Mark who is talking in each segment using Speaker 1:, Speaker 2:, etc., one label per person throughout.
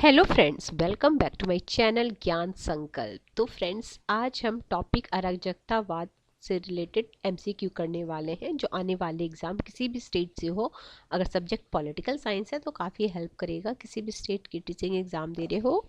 Speaker 1: Hello friends, welcome back to my channel Gyan Sankalp. तो friends, आज हम टॉपिक अराजकतावाद से रिलेटेड एमसीक्यू करने वाले हैं, जो आने वाले एग्जाम किसी भी स्टेट से हो। अगर सब्जेक्ट पॉलिटिकल साइंस है तो काफ़ी हेल्प करेगा। किसी भी स्टेट की टीचिंग एग्जाम दे रहे हो,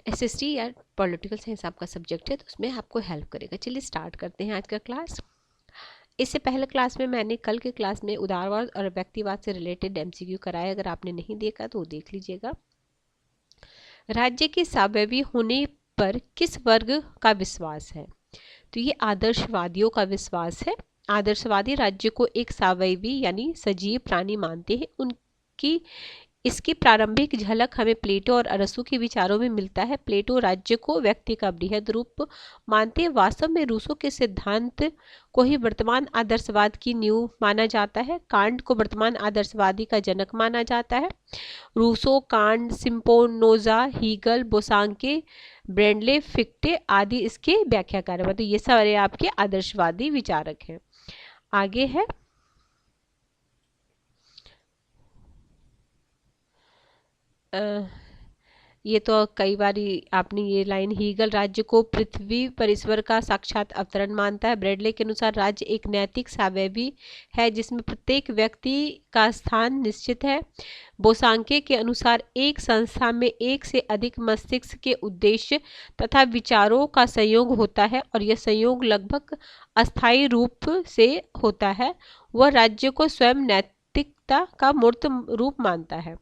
Speaker 1: एसएसटी या पॉलिटिकल साइंस आपका सब्जेक्ट है, तो उसमें आपको हेल्प करेगा। चलिए स्टार्ट करते हैं आज का क्लास। इससे पहले क्लास में मैंने कल के क्लास में उदारवाद और व्यक्तिवाद से रिलेटेड एमसीक्यू कराया। अगर आपने नहीं देखा तो वो देख लीजिएगा। राज्य के स्वावलंबी होने पर किस वर्ग का विश्वास है? तो ये आदर्शवादियों का विश्वास है। आदर्शवादी राज्य को एक स्वावलंबी यानी सजीव प्राणी मानते हैं। उनकी इसकी प्रारंभिक झलक हमें प्लेटो और अरस्तू के विचारों में मिलता है। प्लेटो राज्य को व्यक्ति का बृहद रूप मानते हैं। वास्तव में रूसो के सिद्धांत को ही वर्तमान आदर्शवाद की नींव माना जाता है। कांट को वर्तमान आदर्शवादी का जनक माना जाता है। रूसो, कांट, स्पिनोजा, हीगल, बोसांके, ब्रेंडले, फिक्टे आदि इसके व्याख्याकार हैं। तो ये सारे आपके आदर्शवादी विचारक हैं। आगे है ये तो कई बार आपने ये लाइन, हीगल राज्य को पृथ्वी पर ईश्वर का साक्षात अवतरण मानता है। ब्रेडले के अनुसार राज्य एक नैतिक स्वावलंबी है जिसमें प्रत्येक व्यक्ति का स्थान निश्चित है। बोसांके के अनुसार एक संस्था में एक से अधिक मस्तिष्क के उद्देश्य तथा विचारों का संयोग होता है और यह संयोग लगभग अस्थायी रूप से होता है। वह राज्य को स्वयं नैतिकता का मूर्त रूप मानता है।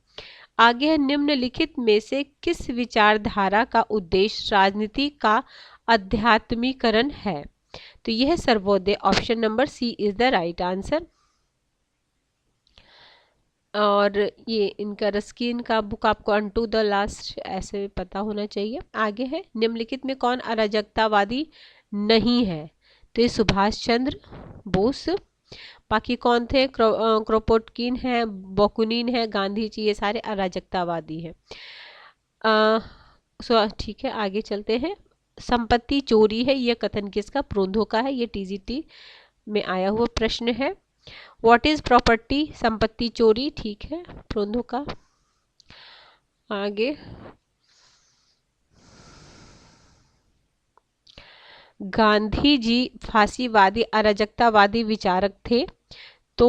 Speaker 1: आगे है, निम्नलिखित में से किस विचारधारा का उद्देश्य राजनीति का अध्यात्मीकरण है? तो यह है Sarvodaya. Option number C is the right answer. और ये इनका रस्किन का बुक आपको अनटू द लास्ट ऐसे पता होना चाहिए। आगे है, निम्नलिखित में कौन अराजकतावादी नहीं है? तो ये सुभाष चंद्र बोस। बाकी कौन थे? क्रोपोटकिन है, बाकुनिन है, गांधी जी, ये सारे अराजकतावादी हैं। ठीक है, आगे चलते हैं। संपत्ति चोरी है, यह कथन किसका? प्रोंधो का है। ये टीजीटी में आया हुआ प्रश्न है। What is property? संपत्ति चोरी, ठीक है, प्रोंधो का। आगे, गांधी जी फांसीवादी अराजकतावादी विचारक थे, तो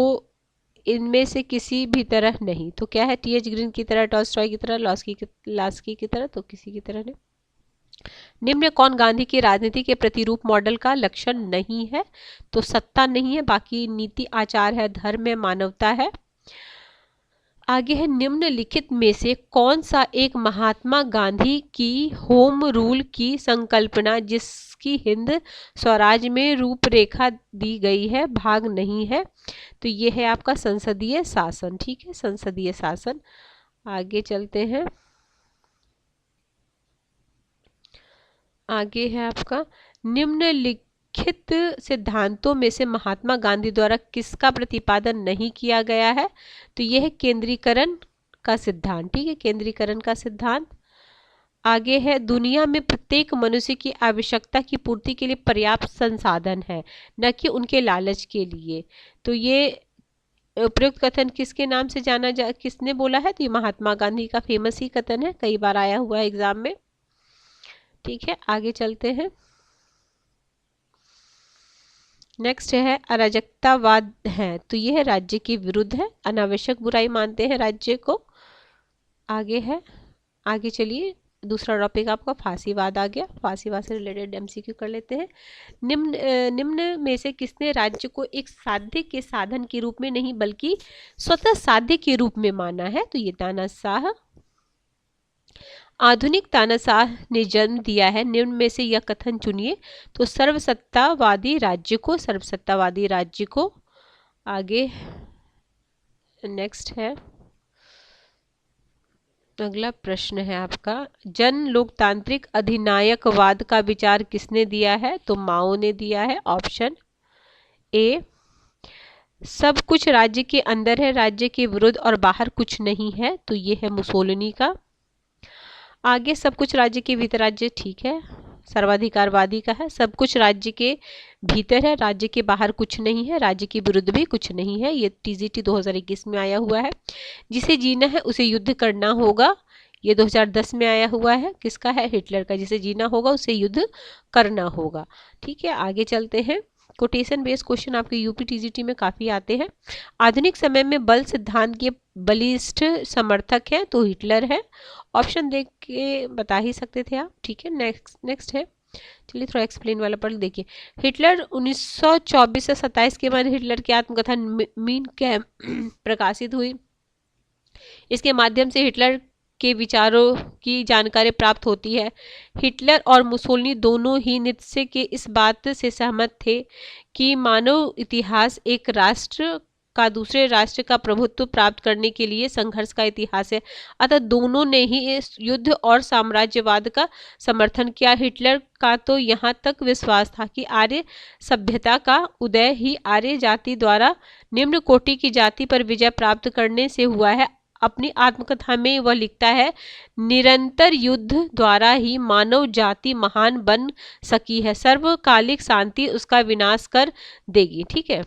Speaker 1: इनमें से किसी भी तरह नहीं। तो क्या है? टीएच ग्रीन की तरह, टॉल्स्टॉय की तरह, लास्की की तरह, तो किसी की तरह नहीं। निम्न कौन गांधी की राजनीति के प्रतिरूप मॉडल का लक्षण नहीं है? तो सत्ता नहीं है, बाकी नीति, आचार है, धर्म है, मानवता है। आगे है, निम्नलिखित में से कौन सा एक महात्मा गांधी की होम रूल की संकल्पना जिसकी हिंद स्वराज में रूपरेखा दी गई है भाग नहीं है? तो ये है आपका संसदीय शासन, ठीक है, संसदीय शासन। आगे चलते हैं। आगे है आपका, निम्नलिखित सिद्धांतों में से महात्मा गांधी द्वारा किसका प्रतिपादन नहीं किया गया है? तो यह है केंद्रीकरण का सिद्धांत, ठीक है, केंद्रीकरण का सिद्धांत। आगे है, दुनिया में प्रत्येक मनुष्य की आवश्यकता की पूर्ति के लिए पर्याप्त संसाधन है, न कि उनके लालच के लिए। तो ये उपयुक्त कथन किसके नाम से किसने बोला है? तो ये महात्मा गांधी का फेमस ही कथन है, कई बार आया हुआ है एग्जाम में, ठीक है। आगे चलते हैं। नेक्स्ट है, अराजकतावाद है, तो यह है राज्य के विरुद्ध है, अनावश्यक बुराई मानते हैं राज्य को। आगे है, आगे चलिए, दूसरा टॉपिक आपका फांसीवाद आ गया। फांसीवाद से रिलेटेड एमसीक्यू कर लेते हैं। निम्न में से किसने राज्य को एक साध्य के साधन के रूप में नहीं बल्कि स्वतः साध्य के रूप में माना है? तो ये तानाशाह। आधुनिक तानाशाह ने जन्म दिया है। निम्न में से यह कथन चुनिए। तो सर्वसत्तावादी राज्य को, सर्वसत्तावादी राज्य को। आगे नेक्स्ट है, अगला प्रश्न है आपका, जन लोकतांत्रिक अधिनायकवाद का विचार किसने दिया है? तो माओ ने दिया है। Option A. सब कुछ राज्य के अंदर है, राज्य के विरुद्ध और बाहर कुछ नहीं है, तो ये है मुसोलिनी का। आगे, सब कुछ राज्य के भीतर राज्य, ठीक है, सर्वाधिकारवादी का है। सब कुछ राज्य के भीतर है, राज्य के बाहर कुछ नहीं है, राज्य के विरुद्ध भी कुछ नहीं है। ये टीजीटी 2021 में आया हुआ है। जिसे जीना है उसे युद्ध करना होगा, ये 2010 में आया हुआ है। किसका है? हिटलर का। जिसे जीना होगा उसे युद्ध करना होगा। ठीक है, आगे चलते हैं। कोटेशन बेस्ड क्वेश्चन आपके यूपी टीजीटी में काफी आते हैं। आधुनिक समय में बल सिद्धांत के बलिष्ठ समर्थक हैं तो हिटलर है। ऑप्शन देख के बता ही सकते थे आप। ठीक है, नेक्स्ट है। चलिए थोड़ा एक्सप्लेन वाला पढ़ देखिए। हिटलर 1924 से 27 के बाद हिटलर की आत्मकथा मीन कैम्प प्रकाशित हुई। इसके माध्यम से हिटलर के विचारों की जानकारी प्राप्त होती है। हिटलर और मुसोलिनी दोनों ही निश्चय के इस बात से सहमत थे कि मानव इतिहास एक राष्ट्र का दूसरे राष्ट्र का प्रभुत्व प्राप्त करने के लिए संघर्ष का इतिहास है। अतः दोनों ने ही इस युद्ध और साम्राज्यवाद का समर्थन किया। हिटलर का तो यहाँ तक विश्वास था कि आर्य सभ्यता का उदय ही आर्य जाति द्वारा निम्न कोटि की जाति पर विजय प्राप्त करने से हुआ है। अपनी आत्मकथा में वह लिखता है, निरंतर युद्ध द्वारा ही मानव जाति महान बन सकी है। सर्वकालिक शांति उसका विनाश कर देगी। ठीक है,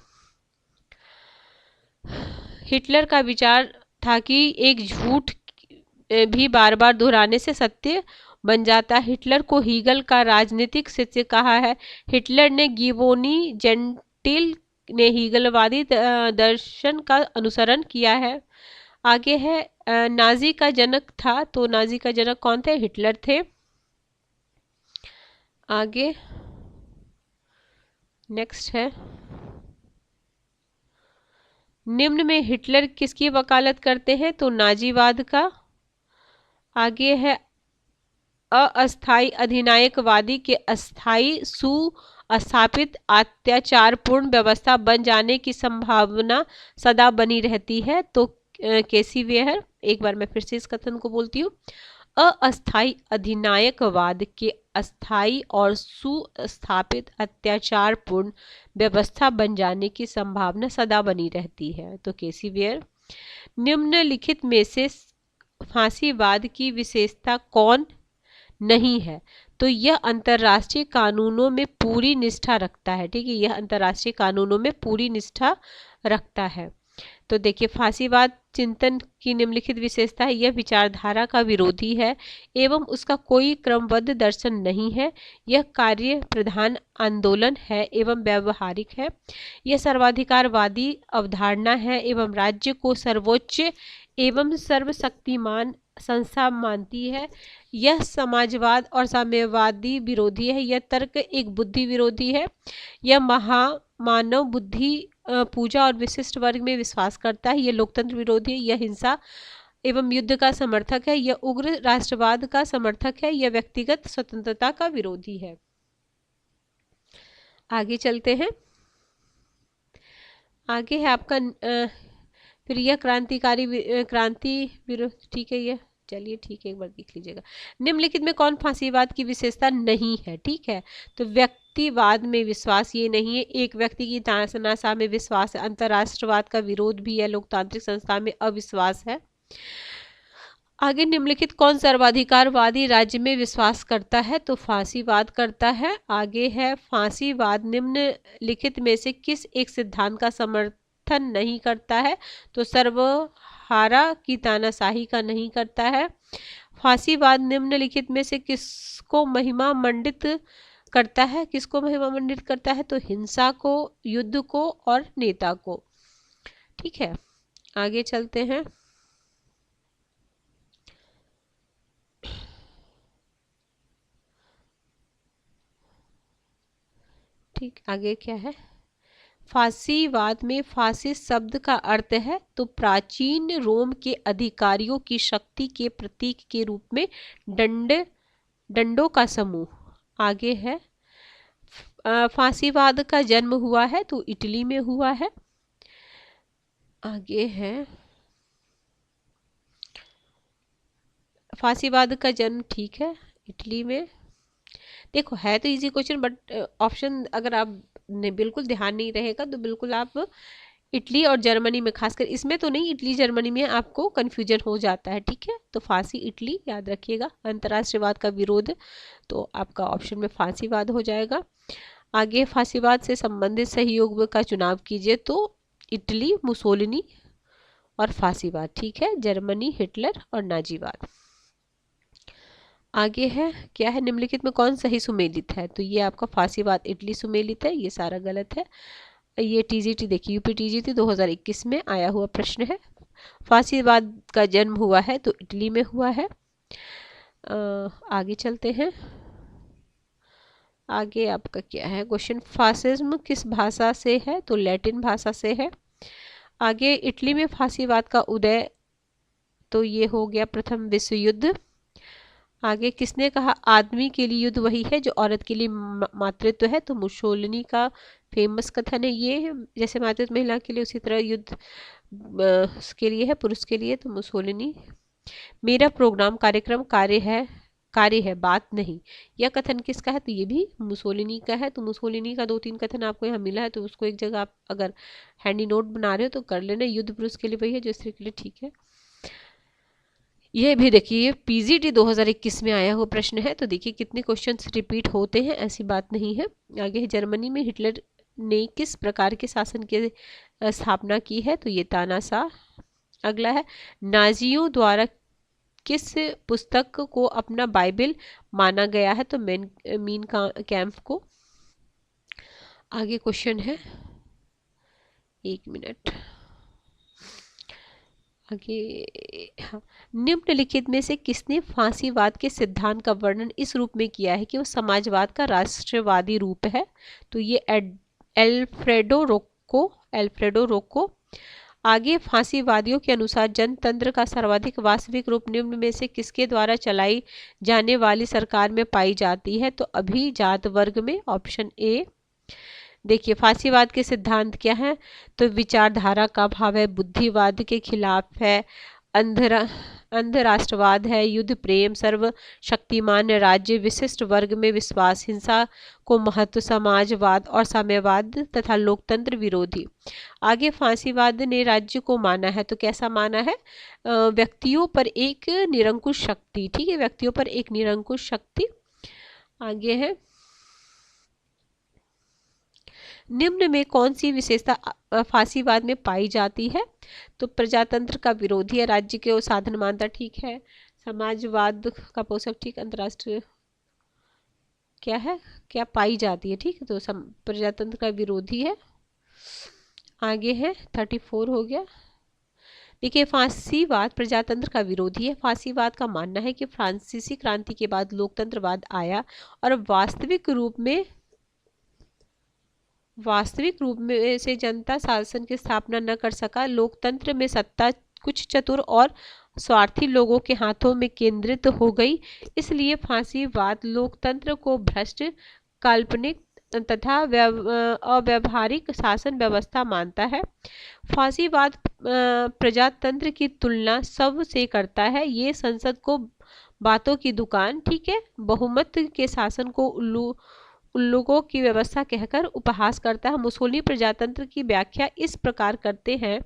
Speaker 1: हिटलर का विचार था कि एक झूठ भी बार बार दोहराने से सत्य बन जाता है। हिटलर को हीगल का राजनीतिक शिष्य कहा है। हिटलर ने गिबोनी जेंटिल ने हीगलवादी दर्शन का अनुसरण किया है। आगे है नाजी का जनक था तो नाजी का जनक कौन थे? हिटलर थे। आगे नेक्स्ट है, निम्न में हिटलर किसकी वकालत करते हैं? तो नाजीवाद का। आगे है अस्थायी अधिनायकवादी के अस्थायी सुस्थापित अत्याचारपूर्ण व्यवस्था बन जाने की संभावना सदा बनी रहती है तो केसी वेयर। एक बार मैं फिर से इस कथन को बोलती हूँ। अस्थायी अधिनायकवाद के अस्थायी और सुस्थापित अत्याचारपूर्ण व्यवस्था बन जाने की संभावना सदा बनी रहती है तो केसी वेयर। निम्नलिखित में से फांसीवाद की विशेषता कौन नहीं है? तो यह अंतर्राष्ट्रीय कानूनों में पूरी निष्ठा रखता है। ठीक है, यह अंतर्राष्ट्रीय कानूनों में पूरी निष्ठा रखता है। तो देखिए, फांसीवाद चिंतन की निम्नलिखित विशेषता है, यह विचारधारा का विरोधी है एवं उसका कोई क्रमबद्ध दर्शन नहीं है। यह कार्य प्रधान आंदोलन है एवं व्यवहारिक है। यह सर्वाधिकारवादी अवधारणा है एवं राज्य को सर्वोच्च एवं सर्वशक्तिमान संस्था मानती है। यह समाजवाद और साम्यवादी विरोधी है। यह तर्क एक बुद्धि विरोधी है। यह मानव बुद्धि पूजा और विशिष्ट वर्ग में विश्वास करता है। यह लोकतंत्र विरोधी है। यह हिंसा एवं युद्ध का समर्थक है। यह उग्र राष्ट्रवाद का समर्थक है। यह व्यक्तिगत स्वतंत्रता का विरोधी है। आगे चलते हैं। आगे है आपका फिर यह क्रांति विरोध। ठीक है, यह चलिए ठीक है, एक बार देख लीजिएगा। निम्नलिखित में कौन फांसीवाद की विशेषता नहीं है? ठीक है, तो व्यक्तिवाद में विश्वास ये नहीं है। एक व्यक्ति की तानाशाह में विश्वास है। अंतरराष्ट्रवाद का विरोध भी है। लोकतांत्रिक संस्था में अविश्वास है। आगे निम्नलिखित कौन सर्वाधिकारवादी राज्य में विश्वास करता है? तो फांसीवाद करता है। आगे है फांसीवाद निम्नलिखित में से किस एक सिद्धांत का समर्थन नहीं करता है? तो सर्वहारा की तानाशाही का नहीं करता है। फांसीवाद निम्नलिखित में से किसको महिमा मंडित करता है? किसको महिमा मंडित करता है? तो हिंसा को, युद्ध को और नेता को। ठीक है, आगे चलते हैं। ठीक, आगे क्या है? फांसीवाद में फांसी शब्द का अर्थ है तो प्राचीन रोम के अधिकारियों की शक्ति के प्रतीक के रूप में डंडों का समूह। आगे है फांसीवाद का जन्म हुआ है तो इटली में हुआ है। आगे है फांसीवाद का जन्म, ठीक है, इटली में। देखो है तो इजी क्वेश्चन बट ऑप्शन अगर आप ने बिल्कुल ध्यान नहीं रहेगा तो बिल्कुल आप इटली और जर्मनी में, खासकर इसमें तो नहीं, इटली जर्मनी में आपको कन्फ्यूजन हो जाता है, ठीक है। तो फांसी इटली याद रखिएगा। अंतर्राष्ट्रीयवाद का विरोध, तो आपका ऑप्शन में फांसीवाद हो जाएगा। आगे फांसीवाद से संबंधित सहयोग का चुनाव कीजिए, तो इटली मुसोलिनी और फांसीवाद, ठीक है, जर्मनी हिटलर और नाजीवाद। आगे है क्या है, निम्नलिखित में कौन सही सुमेलित है, तो ये आपका फांसीवाद इटली सुमेलित है, ये सारा गलत है। ये टीजीटी देखिए, यूपी टीजीटी 2021 में आया हुआ प्रश्न है। फांसीवाद का जन्म हुआ है तो इटली में हुआ है। आगे चलते हैं। आगे आपका क्या है क्वेश्चन, फासिज्म किस भाषा से है, तो लैटिन भाषा से है। आगे इटली में फांसीवाद का उदय, तो ये हो गया प्रथम विश्व युद्ध। आगे किसने कहा आदमी के लिए युद्ध वही है जो औरत के लिए मातृत्व है, तो मुसोलिनी का फेमस कथन है ये। जैसे मातृत्व महिला के लिए उसी तरह युद्ध के लिए है पुरुष के लिए, तो मुसोलिनी। मेरा प्रोग्राम कार्यक्रम कार्य है बात नहीं, यह कथन किसका है, तो ये भी मुसोलिनी का है। तो मुसोलिनी का 2-3 कथन आपको यहाँ मिला है, तो उसको एक जगह आप अगर हैंडी नोट बना रहे हो तो कर लेना। युद्ध पुरुष के लिए वही है जो स्त्री के लिए, ठीक है। ये भी देखिए पीजीटी 2021 में आया हुआ प्रश्न है, तो देखिए कितने क्वेश्चंस रिपीट होते हैं, ऐसी बात नहीं है। आगे है जर्मनी में हिटलर ने किस प्रकार के शासन की स्थापना की है, तो ये तानाशाह। अगला है नाजियों द्वारा किस पुस्तक को अपना बाइबल माना गया है, तो मीन कैम्प को। आगे क्वेश्चन है, 1 मिनट आगे। हाँ, निम्नलिखित में से किसने फांसीवाद के सिद्धांत का वर्णन इस रूप में किया है कि वो समाजवाद का राष्ट्रवादी रूप है, तो ये एल्फ्रेडो रोक्को। आगे फांसीवादियों के अनुसार जनतंत्र का सर्वाधिक वास्तविक रूप निम्न में से किसके द्वारा चलाई जाने वाली सरकार में पाई जाती है, तो अभिजात वर्ग में, ऑप्शन ए। देखिए फांसीवाद के सिद्धांत क्या है, तो विचारधारा का भाव है, बुद्धिवाद के खिलाफ है, अंधराष्ट्रवाद है, युद्ध प्रेम, सर्वशक्तिमान राज्य, विशिष्ट वर्ग में विश्वास, हिंसा को महत्व, समाजवाद और साम्यवाद तथा लोकतंत्र विरोधी। आगे फांसीवाद ने राज्य को माना है, तो कैसा माना है, व्यक्तियों पर एक निरंकुश शक्ति, ठीक है, व्यक्तियों पर एक निरंकुश शक्ति। आगे है निम्न में कौन सी विशेषता फांसीवाद में पाई जाती है, तो प्रजातंत्र का विरोधी है, राज्य के साधन मानता, ठीक है, समाजवाद का पोषक, ठीक, अंतरराष्ट्रीय क्या है, क्या पाई जाती है, ठीक है, तो प्रजातंत्र का विरोधी है। आगे है 34 हो गया। देखिए फांसीवाद प्रजातंत्र का विरोधी है। फांसीवाद का मानना है कि फ्रांसीसी क्रांति के बाद लोकतंत्रवाद आया और वास्तविक रूप में से जनता शासन की स्थापना न कर सका। लोकतंत्र में सत्ता कुछ चतुर और स्वार्थी लोगों के हाथों में केंद्रित हो गई, इसलिए फांसीवाद लोकतंत्र को भ्रष्ट, काल्पनिक तथा अव्यावहारिक शासन व्यवस्था मानता है। फांसीवाद प्रजातंत्र की तुलना सब से करता है, ये संसद को बातों की दुकान, ठीक है, बहुमत के शासन को उल्लुओं की व्यवस्था कहकर उपहास करता है। मुसोलिनी प्रजातंत्र की व्याख्या इस प्रकार करते हैं,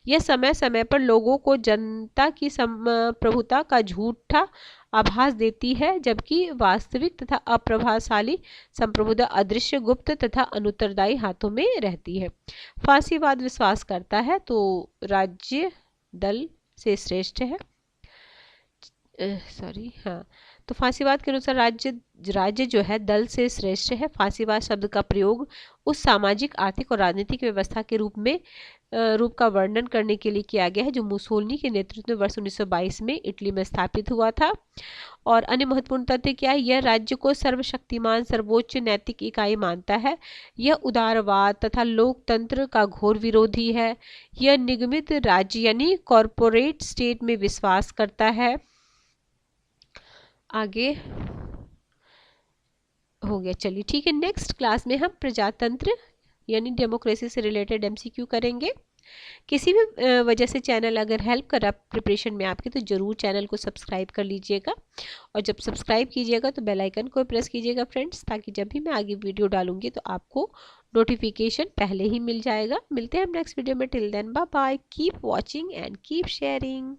Speaker 1: यह समय समय पर लोगों को जनता की प्रभुता का झूठा आभास देती है, जबकि वास्तविक तथा अप्रभावशाली संप्रभुता अदृश्य, गुप्त तथा अनुत्तरदायी हाथों में रहती है। फांसीवाद विश्वास करता है तो राज्य दल से श्रेष्ठ है, तो फांसीवाद के अनुसार राज्य जो है दल से श्रेष्ठ है। फांसीवाद शब्द का प्रयोग उस सामाजिक, आर्थिक और राजनीतिक व्यवस्था के रूप का वर्णन करने के लिए किया गया है जो मुसोलिनी के नेतृत्व में वर्ष 1922 में इटली में स्थापित हुआ था। और अन्य महत्वपूर्ण तथ्य क्या है, यह राज्य को सर्वशक्तिमान, सर्वोच्च नैतिक इकाई मानता है। यह उदारवाद तथा लोकतंत्र का घोर विरोधी है। यह निगमित राज्य यानी कॉरपोरेट स्टेट में विश्वास करता है। आगे हो गया, चलिए ठीक है। नेक्स्ट क्लास में हम प्रजातंत्र यानी डेमोक्रेसी से रिलेटेड एमसीक्यू करेंगे। किसी भी वजह से चैनल अगर हेल्प कर रहा प्रिपरेशन में आपके, तो ज़रूर चैनल को सब्सक्राइब कर लीजिएगा, और जब सब्सक्राइब कीजिएगा तो बेल आइकन को प्रेस कीजिएगा फ्रेंड्स, ताकि जब भी मैं आगे वीडियो डालूंगी तो आपको नोटिफिकेशन पहले ही मिल जाएगा। मिलते हैं हम नेक्स्ट वीडियो में। Till then bye bye, keep watching and keep sharing.